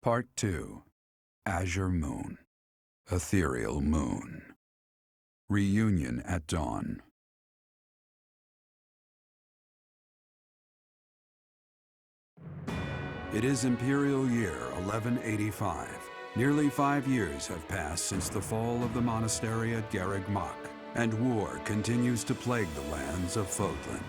Part 2. Azure Moon. Ethereal Moon. Reunion at Dawn. It is Imperial Year 1185. Nearly 5 years have passed since the fall of the monastery at Gerreg Mach, and war continues to plague the lands of Fodlan.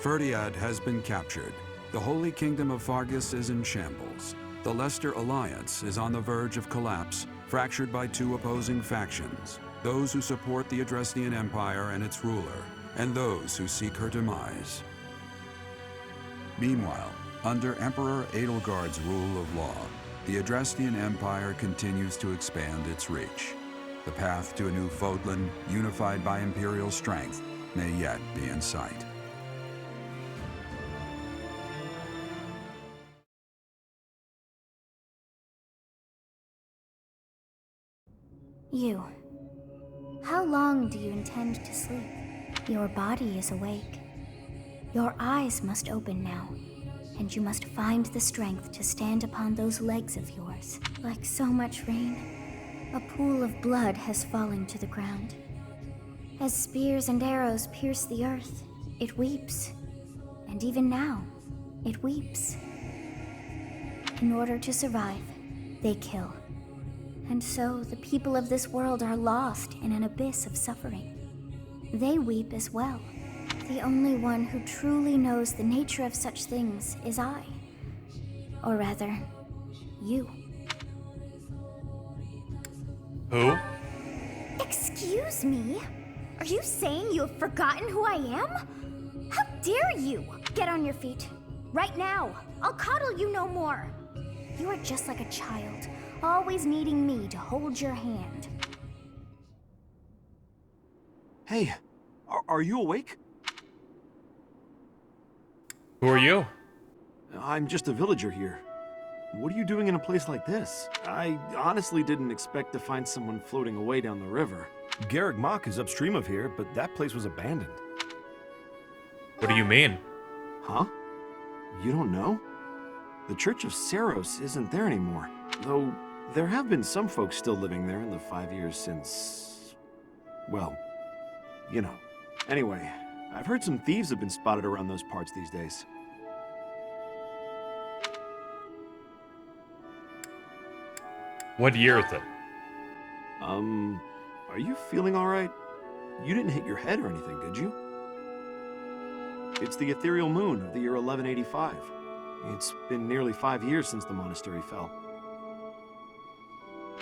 Ferdiad has been captured. The Holy Kingdom of Fargus is in shambles. The Leicester Alliance is on the verge of collapse, fractured by two opposing factions, those who support the Adrestian Empire and its ruler, and those who seek her demise. Meanwhile, under Emperor Edelgard's rule of law, the Adrestian Empire continues to expand its reach. The path to a new Fodlan, unified by imperial strength, may yet be in sight. You. How long do you intend to sleep? Your body is awake. Your eyes must open now, and you must find the strength to stand upon those legs of yours. Like so much rain, a pool of blood has fallen to the ground. As spears and arrows pierce the earth, it weeps. And even now, it weeps. In order to survive, they kill. And so the people of this world are lost in an abyss of suffering. They weep as well. The only one who truly knows the nature of such things is I. Or rather, you. Who? Excuse me? Are you saying you have forgotten who I am? How dare you! Get on your feet. Right now. I'll coddle you no more. You are just like a child, always needing me to hold your hand. Hey, are you awake? Who are you? I'm just a villager here. What are you doing in a place like this? I honestly didn't expect to find someone floating away down the river. Gerreg Mach is upstream of here, but that place was abandoned. What do you mean? Huh? You don't know? The Church of Saros isn't there anymore. Though, there have been some folks still living there in the 5 years since... well, you know. Anyway, I've heard some thieves have been spotted around those parts these days. What year is it? Are you feeling alright? You didn't hit your head or anything, did you? It's the ethereal moon of the year 1185. It's been nearly 5 years since the monastery fell.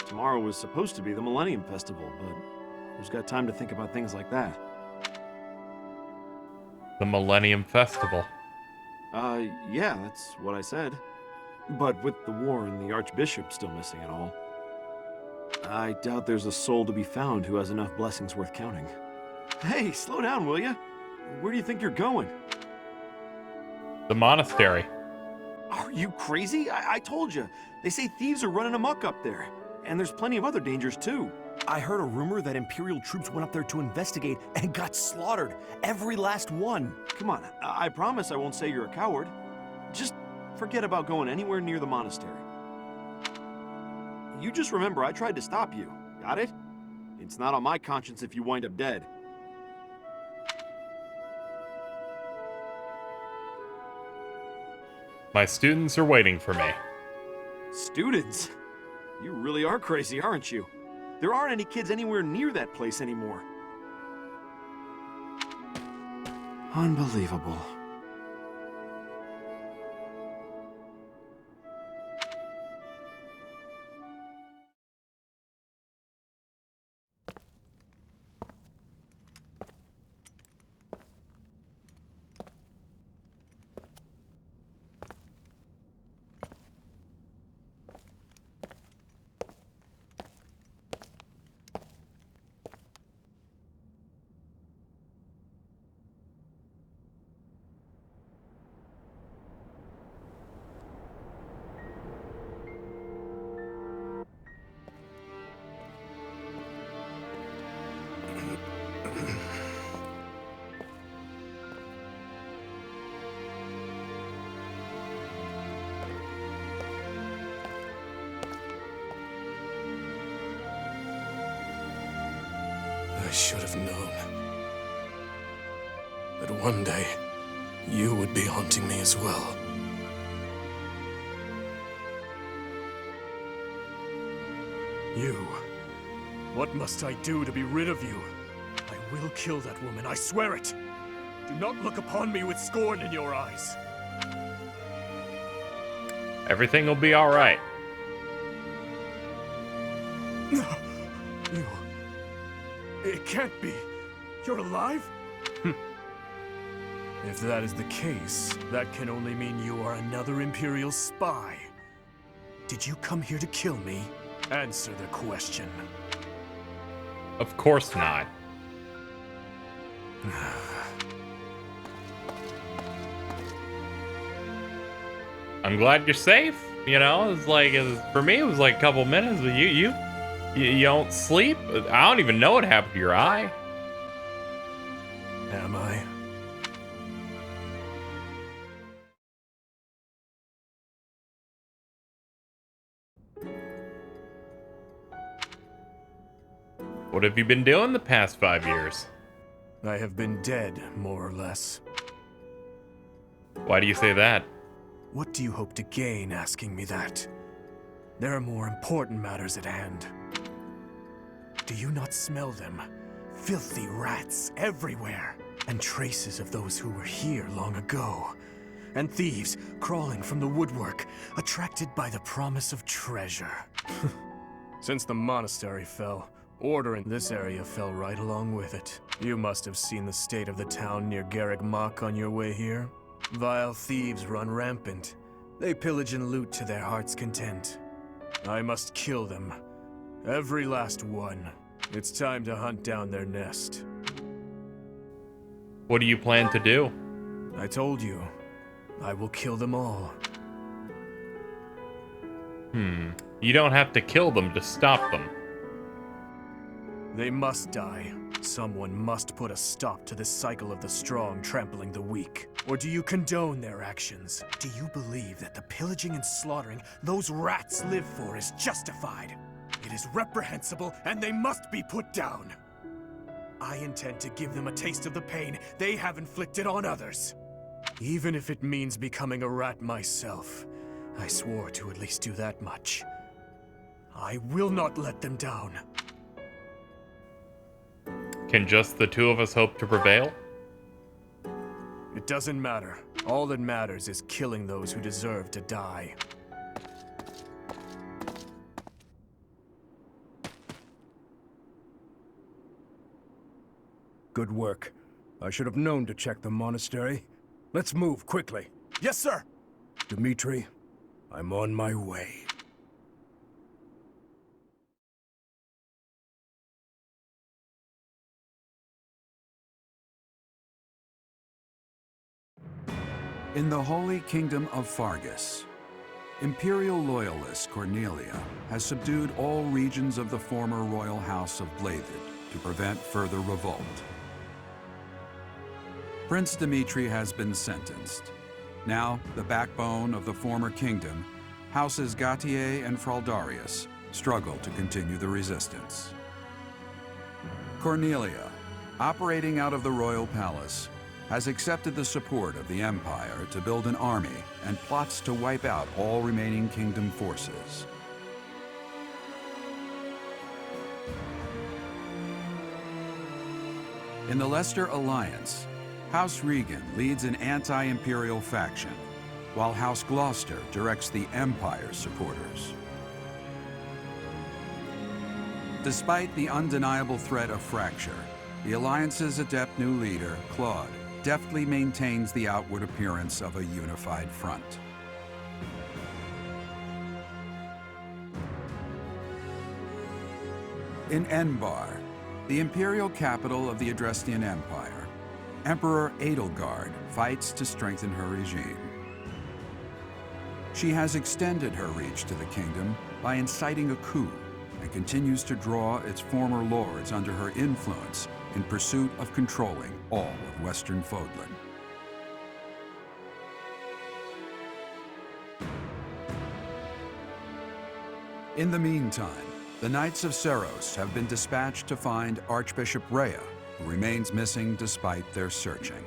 Tomorrow was supposed to be the Millennium Festival, but who's got time to think about things like that? The Millennium Festival. Yeah, that's what I said. But with the war and the Archbishop still missing and all, I doubt there's a soul to be found who has enough blessings worth counting. Hey, slow down, will ya? Where do you think you're going? The monastery. Are you crazy? I told you. They say thieves are running amok up there. And there's plenty of other dangers, too. I heard a rumor that Imperial troops went up there to investigate and got slaughtered. Every last one. Come on, I promise I won't say you're a coward. Just forget about going anywhere near the monastery. You just remember I tried to stop you. Got it? It's not on my conscience if you wind up dead. My students are waiting for me. Students? You really are crazy, aren't you? There aren't any kids anywhere near that place anymore. Unbelievable. should have known that one day you would be haunting me as well. You. What must I do to be rid of you? I will kill that woman, I swear it! Do not look upon me with scorn in your eyes. Everything will be alright. You... It can't be. You're alive? If that is the case, that can only mean you are another Imperial spy. Did you come here to kill me? Answer the question. Of course not. I'm glad you're safe. You know, it's like for me, it was like a couple minutes. But you don't sleep. I don't even know what happened to your eye. Am I? What have you been doing the past 5 years? I have been dead, more or less. Why do you say that? What do you hope to gain asking me that? There are more important matters at hand. Do you not smell them? Filthy rats everywhere, and traces of those who were here long ago. And thieves crawling from the woodwork, attracted by the promise of treasure. Since the monastery fell, order in this area fell right along with it. You must have seen the state of the town near Gerreg Mach on your way here. Vile thieves run rampant. They pillage and loot to their heart's content. I must kill them. Every last one. It's time to hunt down their nest. What do you plan to do? I told you. I will kill them all. You don't have to kill them to stop them. They must die. Someone must put a stop to this cycle of the strong trampling the weak. Or do you condone their actions? Do you believe that the pillaging and slaughtering those rats live for is justified? It is reprehensible and they must be put down. I intend to give them a taste of the pain they have inflicted on others. Even if it means becoming a rat myself. I swore to at least do that much. I will not let them down. Can just the two of us hope to prevail? It doesn't matter. All that matters is killing those who deserve to die. Good work. I should have known to check the monastery. Let's move quickly. Yes, sir! Dimitri, I'm on my way. In the Holy Kingdom of Fargus, Imperial loyalist Cornelia has subdued all regions of the former royal house of Blathed to prevent further revolt. Prince Dimitri has been sentenced. Now, the backbone of the former kingdom, Houses Gautier and Fraldarius, struggle to continue the resistance. Cornelia, operating out of the royal palace, has accepted the support of the Empire to build an army and plots to wipe out all remaining kingdom forces. In the Leicester Alliance, House Regan leads an anti-imperial faction, while House Gloucester directs the Empire's supporters. Despite the undeniable threat of fracture, the Alliance's adept new leader, Claude, deftly maintains the outward appearance of a unified front. In Enbar, the imperial capital of the Adrestian Empire, Emperor Edelgard fights to strengthen her regime. She has extended her reach to the kingdom by inciting a coup and continues to draw its former lords under her influence in pursuit of controlling all of Western Fodlan. In the meantime, The Knights of Seros have been dispatched to find Archbishop Rhea, who remains missing despite their searching.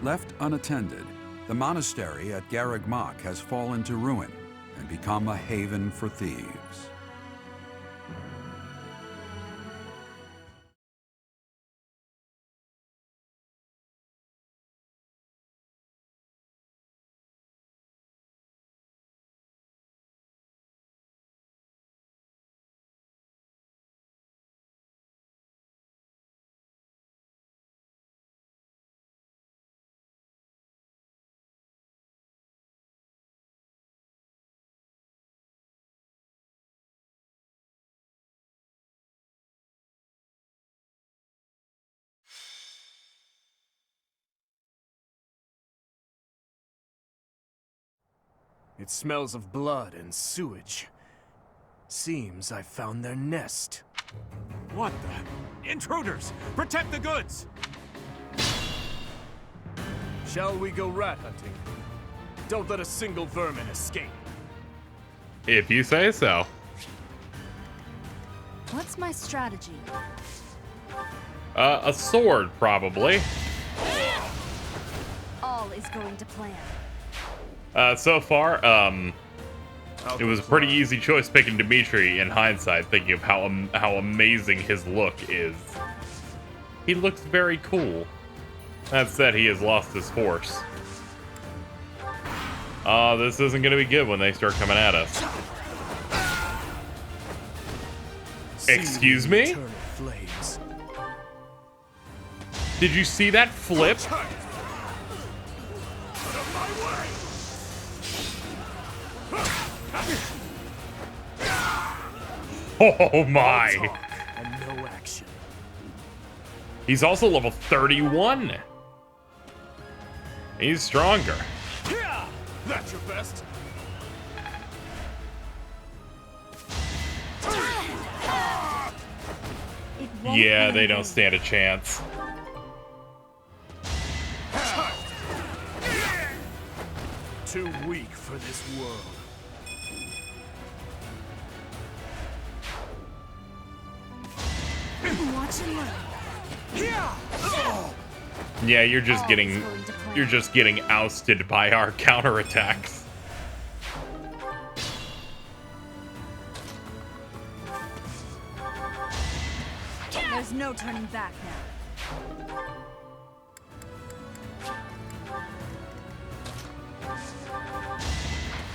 Left unattended, the monastery at Gerreg Mach has fallen to ruin and become a haven for thieves. It smells of blood and sewage. Seems I found their nest. What the? Intruders! Protect the goods! Shall we go rat hunting? Don't let a single vermin escape. If you say so. What's my strategy? A sword, probably. All is going to plan. So far, it was a pretty easy choice picking Dimitri in hindsight, thinking of how amazing his look is. He looks very cool. That said, he has lost his horse. This isn't gonna be good when they start coming at us. Excuse me? Did you see that flip? Oh my! And no action. He's also level 31. He's stronger. Yeah, that's your best. Yeah, they don't stand a chance. Too weak for this world. Watch and learn. Yeah, you're just getting ousted by our counterattacks. There's no turning back now.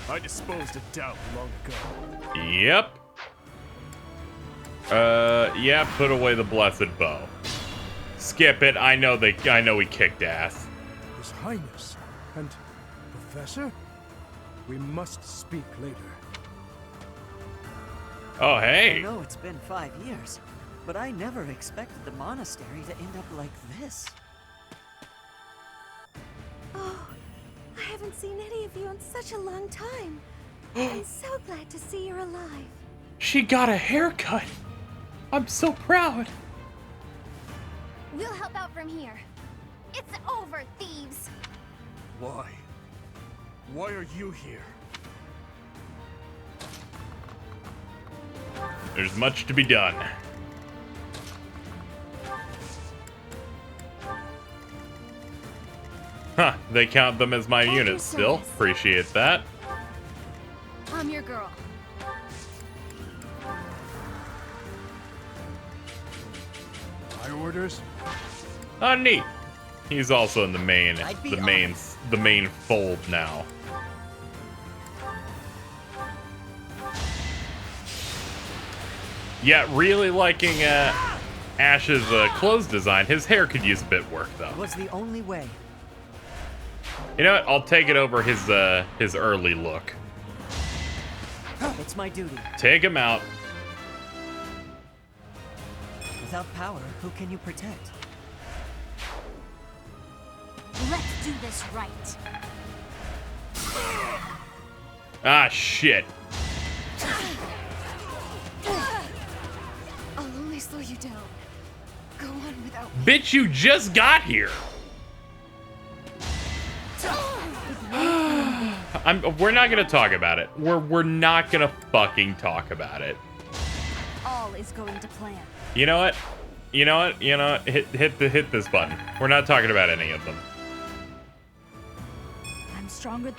I disposed of doubt long ago. Yep. Yeah, put away the blessed bow. Skip it. I know we kicked ass. His Highness and Professor? We must speak later. Oh, I hey. know it's been 5 years, but I never expected the monastery to end up like this. Oh, I haven't seen any of you in such a long time. I'm so glad to see you're alive. She got a haircut. I'm so proud. We'll help out from here. It's over, thieves. Why? Why are you here? There's much to be done. Huh, they count them as my units still. Appreciate that. I'm your girl. My orders? Oh, neat. He's also in the main fold now. Yeah, really liking Ash's clothes design. His hair could use a bit work though. It was the only way. You know what? I'll take it over his early look. It's my duty. Take him out. Without power, who can you protect? Let's do this right. Ah, shit. I'll only slow you down. Go on without me. Bitch, you just got here. We're not gonna talk about it. We're not gonna fucking talk about it. All all is going to plan. You know what? You know what? You know what? Hit this button. We're not talking about any of them. I'm stronger.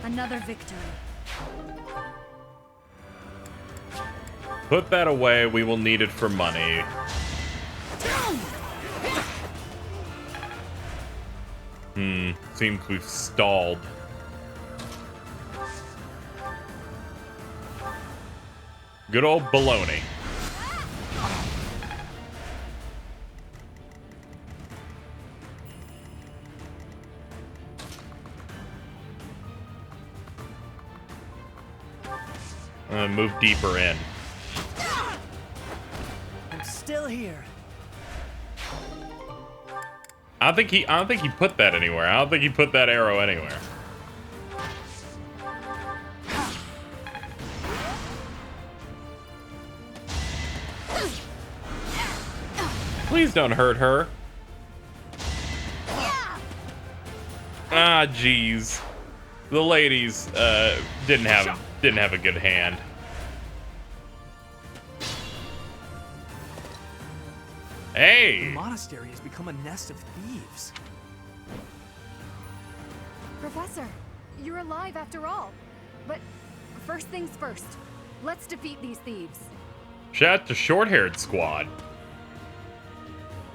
Another victory. Put that away. We will need it for money. Seems we've stalled. Good old baloney. Move deeper in. I'm still here. I don't think he put that anywhere. I don't think he put that arrow anywhere. Please don't hurt her. Ah, jeez. The ladies didn't have a good hand. Hey! The monastery has become a nest of thieves. Professor, you're alive after all. But first things first, let's defeat these thieves. Shout out to Short-Haired Squad.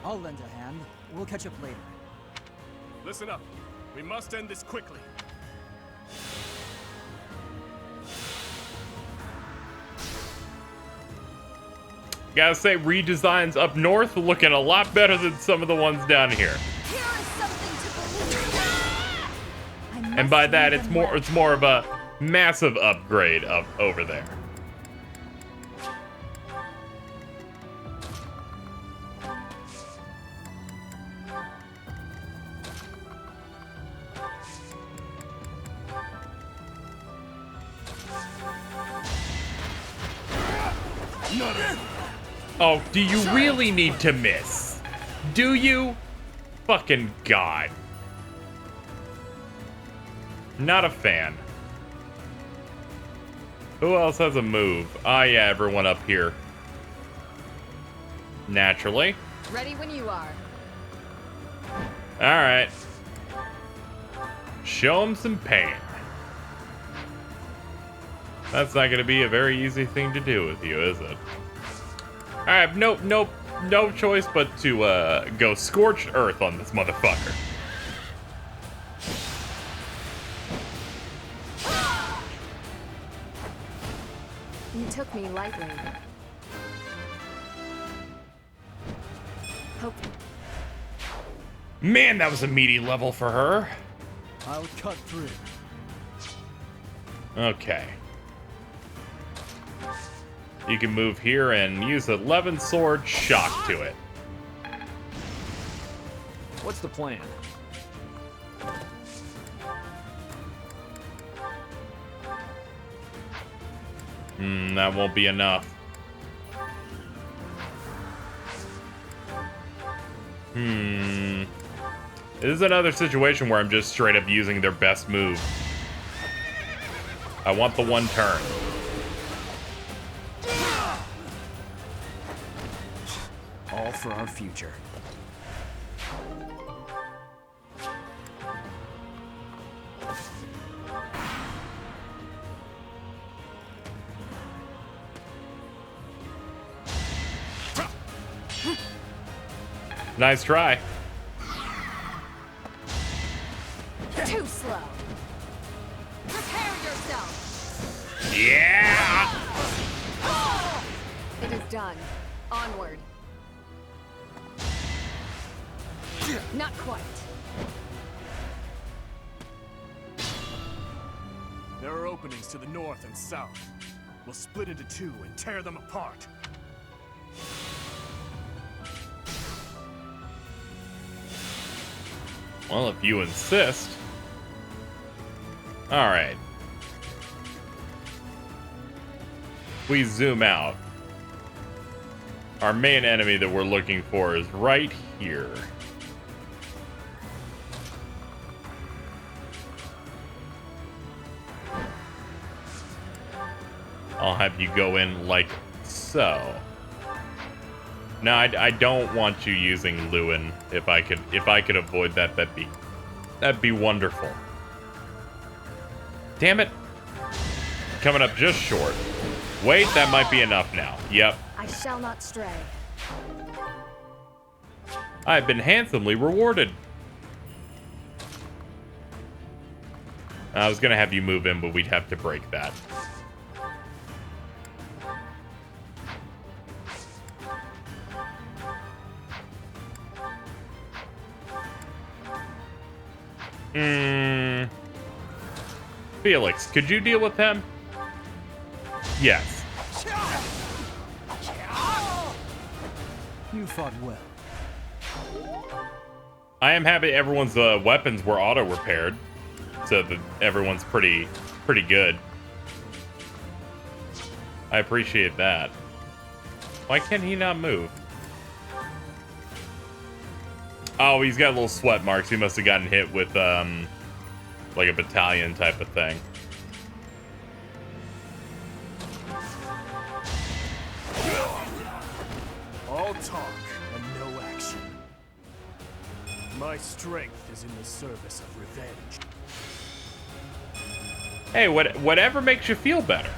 I'll lend a hand. We'll catch up later. Listen up. We must end this quickly. Gotta say, redesigns up north looking a lot better than some of the ones down here. Here is something to believe. And by that, it's more of a massive upgrade up over there. Oh, do you really need to miss? Do you? Fucking God. Not a fan. Who else has a move? Ah, yeah, everyone up here. Naturally. Ready when you are. Alright. Show him some pain. That's not going to be a very easy thing to do with you, is it? I have no choice but to go scorched earth on this motherfucker. You took me lightly. Hope. Man, that was a meaty level for her. I'll cut through. Okay. You can move here and use 11 sword shock to it. What's the plan? That won't be enough. This is another situation where I'm just straight up using their best move. I want the one turn. All for our future. Nice try. Too slow. Prepare yourself. Yeah! It is done. Onward. Not quite. There are openings to the north and south. We'll split into two and tear them apart. Well, if you insist. Alright. We zoom out. Our main enemy that we're looking for is right here. I'll have you go in like so. No, I don't want you using Lewin. If I could avoid that, that'd be wonderful. Damn it. Coming up just short. Wait, that might be enough now. Yep. I shall not stray. I've been handsomely rewarded. I was gonna have you move in, but we'd have to break that. Felix, could you deal with him? Yes. You fought well. I am happy everyone's weapons were auto-repaired, so that everyone's pretty good. I appreciate that. Why can't he not move? Oh, he's got little sweat marks. He must have gotten hit with, like a battalion type of thing. All talk and no action. My strength is in the service of revenge. Hey, whatever makes you feel better.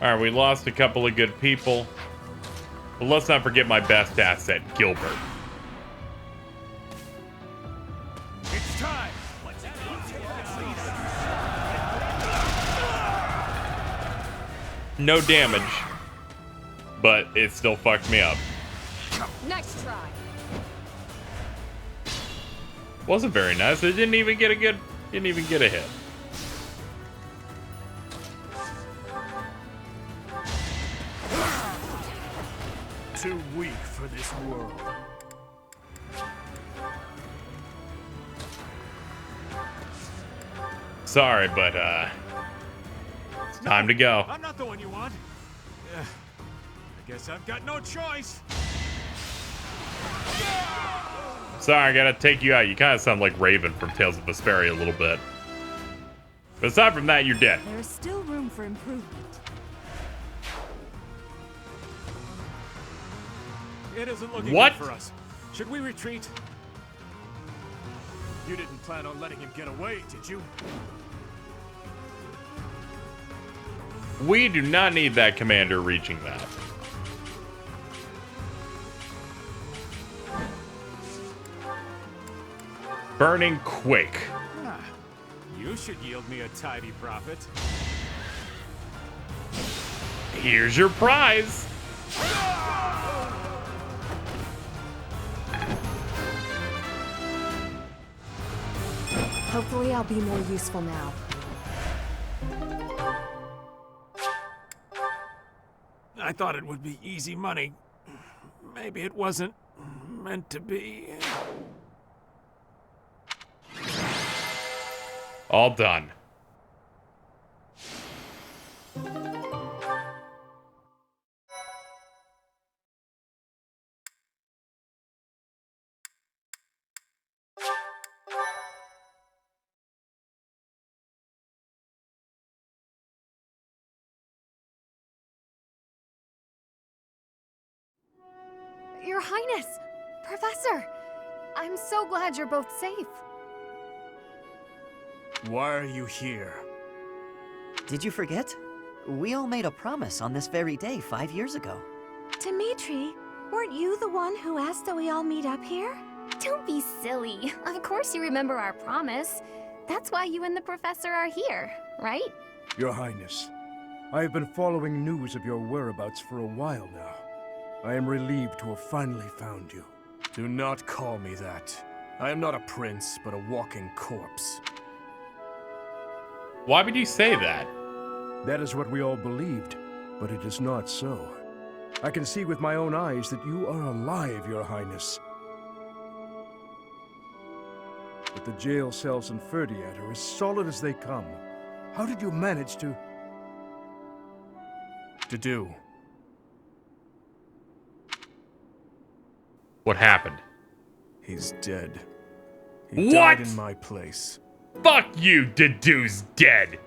Alright, we lost a couple of good people. But let's not forget my best asset, Gilbert. It's time. No damage, but it still fucked me up. Nice try. Wasn't very nice. It didn't even get a hit. Too weak for this world. Sorry, but it's time to go. I'm not the one you want. I guess I've got no choice. Sorry, I gotta take you out. You kind of sound like Raven from Tales of Vesperia a little bit. But aside from that, you're dead. There's still room for improvement. It isn't looking What? good for us. Should we retreat? You didn't plan on letting him get away, did you? We do not need that commander reaching that. Burning Quake. You should yield me a tidy profit. Here's your prize. Hopefully I'll be more useful now. I thought it would be easy money. Maybe it wasn't meant to be. All done. Your Highness! Professor! I'm so glad you're both safe. Why are you here? Did you forget? We all made a promise on this very day 5 years ago. Dimitri, weren't you the one who asked that we all meet up here? Don't be silly. Of course you remember our promise. That's why you and the professor are here, right? Your Highness, I have been following news of your whereabouts for a while now. I am relieved to have finally found you. Do not call me that. I am not a prince, but a walking corpse. Why would you say that? That is what we all believed, but it is not so. I can see with my own eyes that you are alive, Your Highness. but the jail cells in Ferdiad are as solid as they come. How did you manage to... do? What happened? He's dead. He What? died in my place. Fuck you, Dedoo's dead.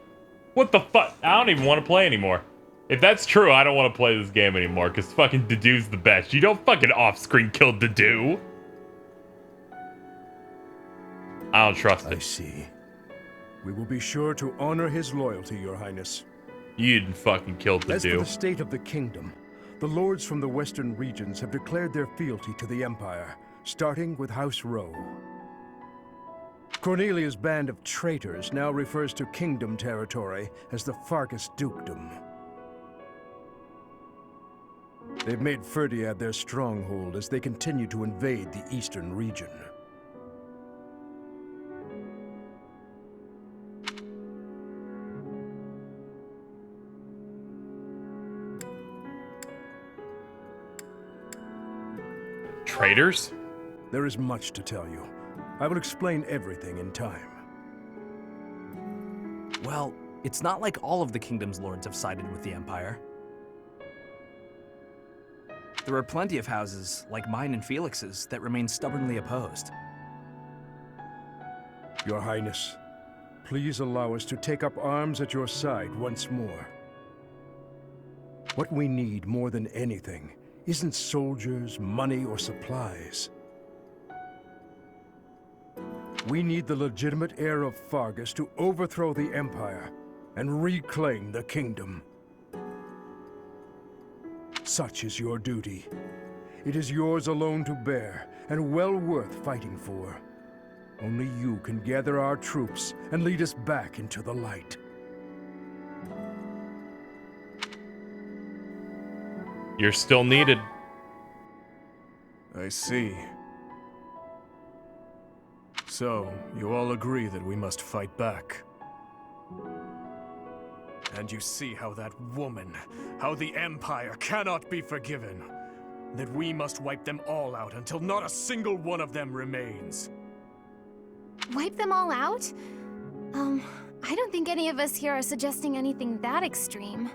What the fuck? I don't even want to play anymore. If that's true, I don't want to play this game anymore, because fucking Dedoo's the best. You don't fucking off-screen kill Dedoo. I don't trust I it. see. We will be sure to honor his loyalty, Your Highness. You didn't fucking kill As for the Dedoo. state of the kingdom, the lords from the western regions have declared their fealty to the Empire, starting with House Rowe. Cornelia's band of traitors now refers to kingdom territory as the Fargus Dukedom. They've made Ferdiad their stronghold as they continue to invade the eastern region. Traitors? There is much to tell you. I will explain everything in time. Well, it's not like all of the kingdom's lords have sided with the Empire. There are plenty of houses, like mine and Felix's, that remain stubbornly opposed. Your Highness, please allow us to take up arms at your side once more. What we need more than anything isn't soldiers, money, or supplies. We need the legitimate heir of Fargus to overthrow the Empire and reclaim the kingdom. Such is your duty. It is yours alone to bear, and well worth fighting for. Only you can gather our troops and lead us back into the light. You're still needed. I see. So, you all agree that we must fight back. And you see how that woman, how the Empire cannot be forgiven. That we must wipe them all out until not a single one of them remains. Wipe them all out? I don't think any of us here are suggesting anything that extreme.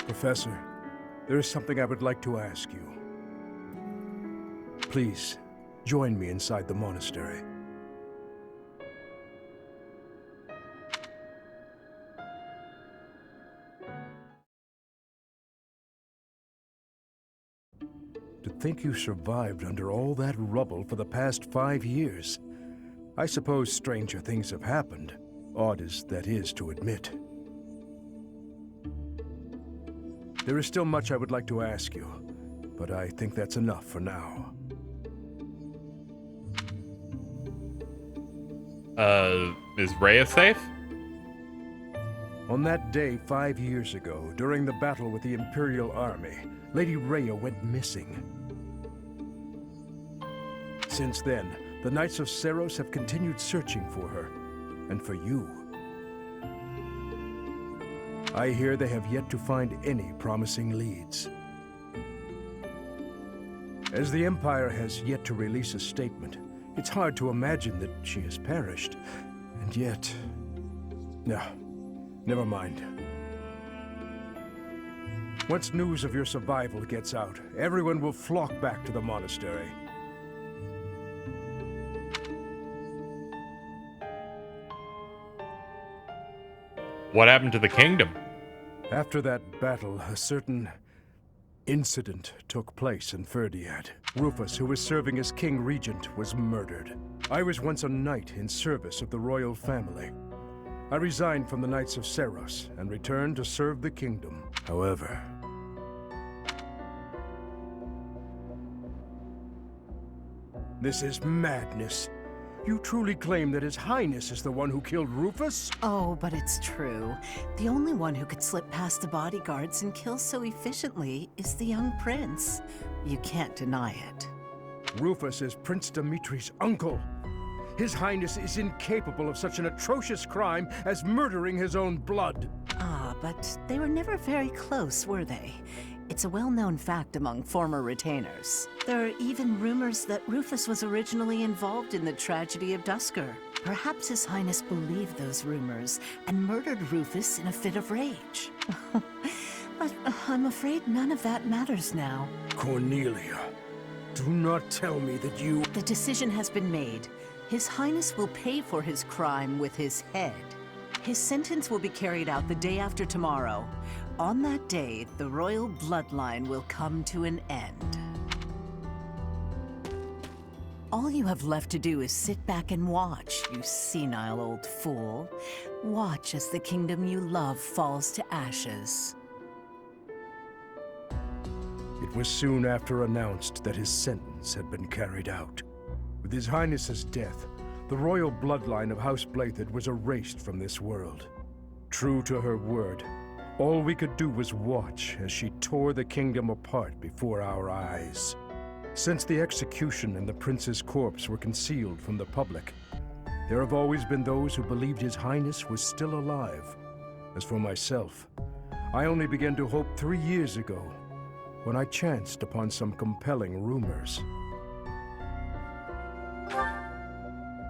Professor, there is something I would like to ask you. Please, join me inside the monastery. To think you survived under all that rubble for the past 5 years. I suppose stranger things have happened, odd as that is to admit. There is still much I would like to ask you, but I think that's enough for now. Is Rhea safe? On that day 5 years ago, during the battle with the Imperial Army, Lady Rhea went missing. Since then, the Knights of Seiros have continued searching for her, and for you. I hear they have yet to find any promising leads. As the Empire has yet to release a statement, it's hard to imagine that she has perished. And yet... No, never mind. Once news of your survival gets out, everyone will flock back to the monastery. What happened to the kingdom? After that battle, a certain incident took place in Ferdiad. Rufus, who was serving as King Regent, was murdered. I was once a knight in service of the royal family. I resigned from the Knights of Seiros and returned to serve the kingdom. However... This is madness. You truly claim that His Highness is the one who killed Rufus? Oh, but it's true. The only one who could slip past the bodyguards and kill so efficiently is the young prince. You can't deny it. Rufus is Prince Dimitri's uncle. His Highness is incapable of such an atrocious crime as murdering his own blood. Ah, but they were never very close, were they? It's a well-known fact among former retainers. There are even rumors that Rufus was originally involved in the tragedy of Dusker. Perhaps His Highness believed those rumors and murdered Rufus in a fit of rage. But I'm afraid none of that matters now. Cornelia, do not tell me that you... The decision has been made. His Highness will pay for his crime with his head. His sentence will be carried out the day after tomorrow. On that day, the royal bloodline will come to an end. All you have left to do is sit back and watch, you senile old fool. Watch as the kingdom you love falls to ashes. It was soon after announced that his sentence had been carried out. With His Highness's death, the royal bloodline of House Blathid was erased from this world. True to her word, all we could do was watch as she tore the kingdom apart before our eyes. Since the execution and the prince's corpse were concealed from the public, there have always been those who believed His Highness was still alive. As for myself, I only began to hope 3 years ago, when I chanced upon some compelling rumors.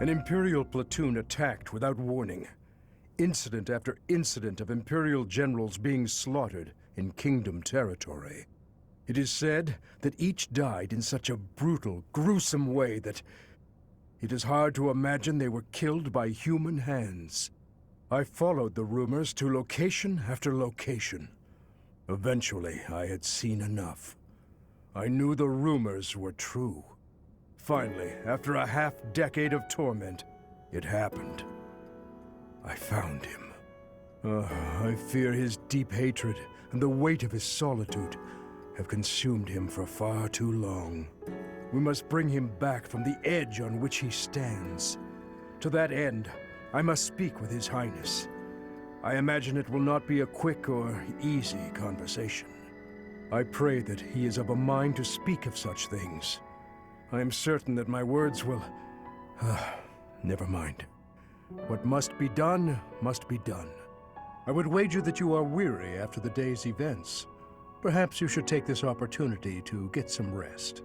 An Imperial platoon attacked without warning. Incident after incident of Imperial generals being slaughtered in Kingdom territory. It is said that each died in such a brutal, gruesome way that it is hard to imagine they were killed by human hands. I followed the rumors to location after location. Eventually, I had seen enough. I knew the rumors were true. Finally, after a half-decade of torment, it happened. I found him. I fear his deep hatred and the weight of his solitude have consumed him for far too long. We must bring him back from the edge on which he stands. To that end, I must speak with His Highness. I imagine it will not be a quick or easy conversation. I pray that he is of a mind to speak of such things. I am certain that my words will... never mind. What must be done, must be done. I would wager that you are weary after the day's events. Perhaps you should take this opportunity to get some rest.